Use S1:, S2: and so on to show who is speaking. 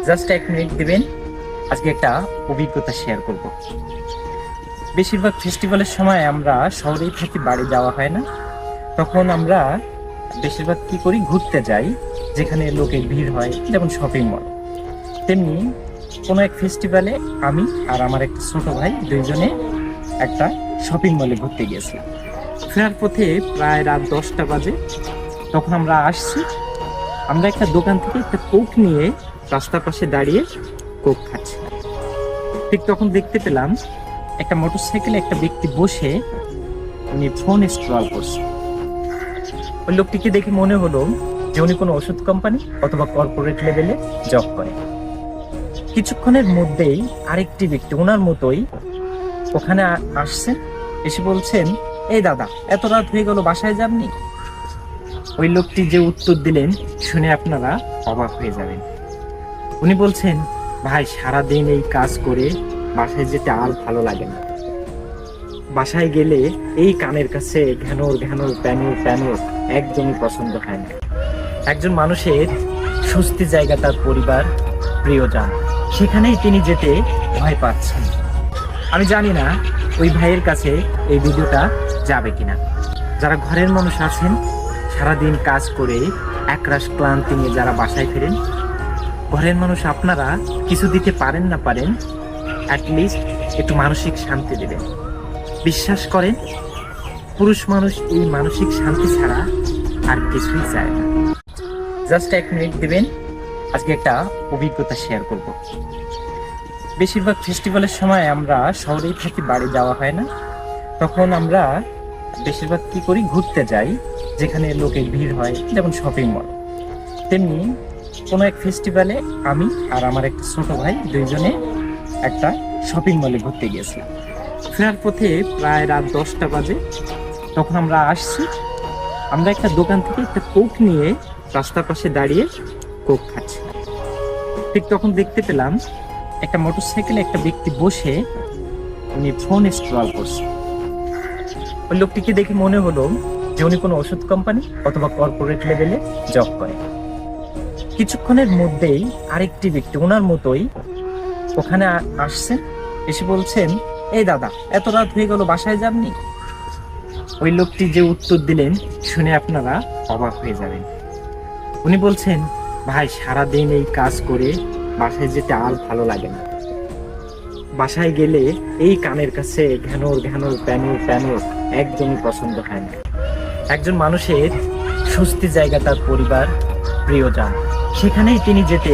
S1: Just 1 minute দিবেন। আজকে একটা অভিজ্ঞতা শেয়ার করব। বেশিরভাগ ফেস্টিভ্যালের সময় আমরা শহরেই থাকি, বাড়ি যাওয়া হয় না। তখন আমরা বেশিরভাগ কি করি, ঘুরতে যাই যেখানে লোকের ভিড় হয়, যেমন শপিং মল। তেমনি কোনো এক ফেস্টিভ্যালে আমি আর আমার একটা ছোট ভাই দুইজনে একটা শপিং মলে ঘুরতে গিয়েছিলাম। ফেরার পথে প্রায় রাত 10টা বাজে। তখন আমরা আসছি, আমরা একটা দোকান থেকে একটা কোক নিয়ে রাস্তার পাশে দাঁড়িয়ে কোক খাচ্ছি। ঠিক তখন দেখতে পেলাম একটা মোটরসাইকেলে একটা ব্যক্তি বসে উনি ফোন স্ক্রল করছে। ওই লোকটিকে দেখে মনে হলো যে উনি কোনো ওষুধ কোম্পানি অথবা কর্পোরেট লেভেলে জব করে। কিছুক্ষণের মধ্যেই আরেকটি ব্যক্তি ওনার মতোই ওখানে আসছেন, এসে বলছেন, এই দাদা, এত রাত হয়ে গেল, বাসায় যাননি? ওই লোকটি যে উত্তর দিলেন শুনে আপনারা অবাক হয়ে যাবেন। উনি বলছেন, ভাই, সারাদিন এই কাজ করে বাসায় যেতে আর ভালো লাগে না। বাসায় গেলে এই কানের কাছে ঘ্যানোর ঘ্যানোর প্যানোর প্যানোর একদমই পছন্দ হয় না। একজন মানুষের স্বস্তি জায়গা তার পরিবার, প্রিয়জন, সেখানেই তিনি যেতে ভয় পাচ্ছেন। আমি জানি না ওই ভাইয়ের কাছে এই ভিডিওটা যাবে কিনা। যারা ঘরের মানুষ আছেন, সারাদিন কাজ করে একরাশ ক্লান্তি নিয়ে যারা বাসায় ফেরেন, ঘরের মানুষ আপনারা কিছু দিতে পারেন না পারেন, অ্যাটলিস্ট একটু মানসিক শান্তি দেবেন। বিশ্বাস করেন, পুরুষ মানুষ এই মানসিক শান্তি ছাড়া আর কিছুই চায় না। জাস্ট 1 মিনিট দিবেন। আজকে একটা অভিজ্ঞতা শেয়ার করব। বেশিরভাগ ফেস্টিভ্যালের সময় আমরা শহরেই থাকি, বাড়ি যাওয়া হয় না। তখন আমরা বেশিরভাগ কি করি, ঘুরতে যাই যেখানে লোকের ভিড় হয়, যেমন শপিং মল। তেমনি কোনো এক ফেস্টিভ্যালে আমি আর আমার একটা ছোট ভাই দুইজনে একটা শপিং মলে ঘুরতে গিয়েছিলাম। ফেরার পথে প্রায় রাত 10টা বাজে। তখন আমরা আসছি, আমরা একটা দোকান থেকে একটা কোক নিয়ে রাস্তার পাশে দাঁড়িয়ে কোক খাচ্ছি। ঠিক তখন দেখতে পেলাম একটা মোটরসাইকেলে একটা ব্যক্তি বসে উনি ফোন স্ক্রল করছে। ওই লোকটিকে দেখে মনে হলো যে উনি কোনো ওষুধ কোম্পানি অথবা কর্পোরেট লেভেলে জব করে। কিছুক্ষণের মধ্যেই আরেকটি ব্যক্তি ওনার মতোই ওখানে আসছেন, এসে বলছেন, এই দাদা, এত রাত হয়ে গেল, বাসায় যাননি? ওই লোকটি যে উত্তর দিলেন শুনে আপনারা অবাক হয়ে যাবেন। উনি বলছেন, ভাই, সারাদিন এই কাজ করে বাসায় যেতে আর ভালো লাগে না। বাসায় গেলে এই কানের কাছে ঘ্যানোর ঘ্যানোর প্যানোর প্যানোর একদমই পছন্দ হয় না। একজন মানুষের স্বস্তি জায়গা তার পরিবার, প্রিয়জন, সেখানেই তিনি যেতে